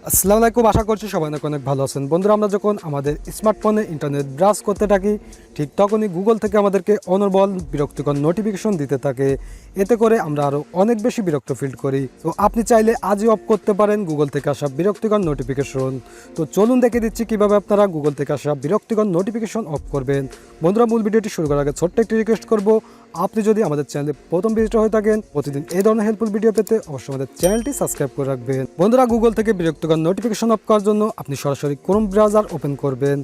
আসসালামু আলাইকুম, আশা করছি সবাই অনেক ভালো আছেন। বন্ধুরা, আমরা যখন আমাদের স্মার্টফোনে ইন্টারনেট ব্রাউজ করতে থাকি, ঠিক তখনই গুগল থেকে আমাদেরকে অনর্বল বিরক্তিকর নোটিফিকেশন দিতে থাকে। এতে করে আমরা আরও অনেক বেশি বিরক্ত ফিল করি। তো আপনি চাইলে আজই অফ করতে পারেন গুগল থেকে আসা বিরক্তিকর নোটিফিকেশন। তো চলুন দেখে দিচ্ছি কীভাবে আপনারা গুগল থেকে আসা বিরক্তিকর নোটিফিকেশন অফ করবেন। বন্ধুরা, মূল ভিডিওটি শুরু করার আগে ছোট্ট একটি রিকোয়েস্ট করব, আপনি যদি আমাদের চ্যানেলে প্রথম ভিজিটর হয়ে থাকেন, প্রতিদিন এই ধরনের হেল্পফুল ভিডিও পেতে অবশ্যই আমাদের চ্যানেলটি সাবস্ক্রাইব করে রাখবেন। বন্ধুরা, গুগল থেকে বিরক্তিকর নোটিফিকেশন অফ করার জন্য আপনি সরাসরি ক্রোম ব্রাউজার ওপেন করবেন।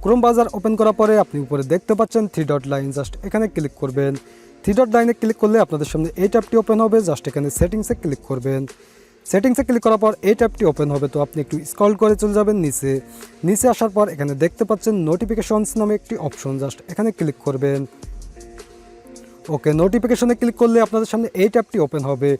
ক্রোম ব্রাউজার ওপেন করার পরে আপনি উপরে দেখতে পাচ্ছেন 3 ডট লাইন, জাস্ট এখানে ক্লিক করবেন। 3 ডট লাইনে ক্লিক করলে আপনাদের সামনে এই ট্যাবটি ওপেন হবে, জাস্ট এখানে সেটিংসে ক্লিক করবেন। সেটিংসে ক্লিক করার পর এই ট্যাবটি ওপেন হবে। তো আপনি একটু স্ক্রল করে চলে যাবেন নিচে আসার পর এখানে দেখতে পাচ্ছেন নোটিফিকেশনস নামে একটি অপশন, জাস্ট এখানে ক্লিক করবেন। ওকে, নোটিফিকেশনে ক্লিক করলে আপনাদের সামনে এই ট্যাবটি ওপেন হবে।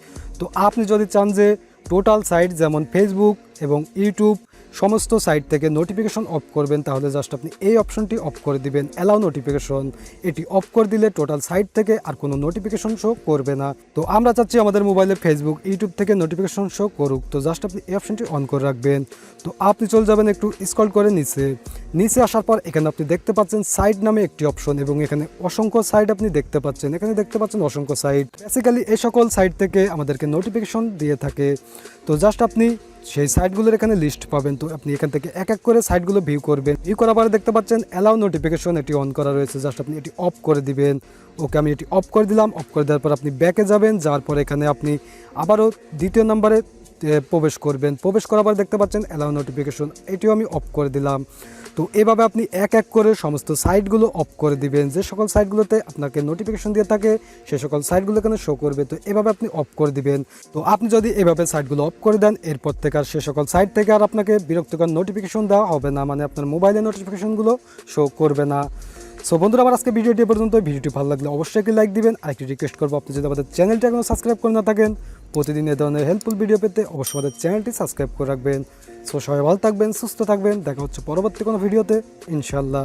তো আপনি যদি চান যে টোটাল সাইট যেমন ফেসবুক এবং ইউটিউব সমস্ত সাইট থেকে নোটিফিকেশন অফ করবেন, তাহলে জাস্ট আপনি এই অপশনটি অফ করে দিবেন, অ্যালাউ নোটিফিকেশন। এটি অফ করে দিলে টোটাল সাইট থেকে আর কোনো নোটিফিকেশন শো করবে না। তো আমরা চাচ্ছি আমাদের মোবাইলে ফেসবুক ইউটিউব থেকে নোটিফিকেশন শো করুক, তো জাস্ট আপনি এই অপশনটি অন করে রাখবেন। তো আপনি চলে যাবেন একটু স্ক্রল করে নিচে আসার পর এখানে আপনি দেখতে পাচ্ছেন সাইট নামে একটি অপশন, এবং এখানে অসংখ্য সাইট আপনি দেখতে পাচ্ছেন। এখানে দেখতে পাচ্ছেন অসংখ্য সাইট, বেসিক্যালি এই সকল সাইট থেকে আমাদেরকে নোটিফিকেশন দিয়ে থাকে। তো জাস্ট আপনি সেই সাইটগুলোর এখানে লিস্ট পাবেন। তো আপনি এখান থেকে এক এক করে সাইটগুলো ভিউ করবেন। ভিউ করার পরে দেখতে পাচ্ছেন অ্যালাউ নোটিফিকেশন, এটি অন করা রয়েছে, জাস্ট আপনি এটি অফ করে দিবেন। ওকে, আমি এটি অফ করে দিলাম। অফ করে দেওয়ার পর আপনি ব্যাকে যাবেন, যাওয়ার পর এখানে আপনি আবারও দ্বিতীয় নম্বরে প্রবেশ করবেন। প্রবেশ করার পর দেখতে পাচ্ছেন অ্যালাউ নোটিফিকেশন, এটিও আমি অফ করে দিলাম। তো এভাবে আপনি এক এক করে সমস্ত সাইটগুলো অফ করে দিবেন। যে সকল সাইটগুলোতে আপনাকে নোটিফিকেশন দিয়ে থাকে সে সকল সাইটগুলো এখানে শো করবে। তো এভাবে আপনি অফ করে দিবেন। তো আপনি যদি এভাবে সাইটগুলো অফ করে দেন, এরপর থেকে আর সে সকল সাইট থেকে আর আপনাকে বিরক্তিকর নোটিফিকেশন দেওয়া হবে না, মানে আপনার মোবাইলে নোটিফিকেশনগুলো শো করবে না। সো বন্ধুরা, আমার আজকে ভিডিওটি পর্যন্ত। ভিডিওটি ভালো লাগলে অবশ্যই একটি লাইক দিবেন। আর একটি রিকোয়েস্ট করবো, আপনি যদি আমাদের চ্যানেলটি এখনো সাবস্ক্রাইব করে না থাকেন, প্রতিদিন এ ধরনের হেল্পফুল ভিডিও পেতে অবশ্যই আমাদের চ্যানেলটি সাবস্ক্রাইব করে রাখবেন। সো সবাই ভালো থাকবেন, সুস্থ থাকবেন, দেখা হচ্ছে পরবর্তী কোনো ভিডিওতে ইনশাল্লাহ।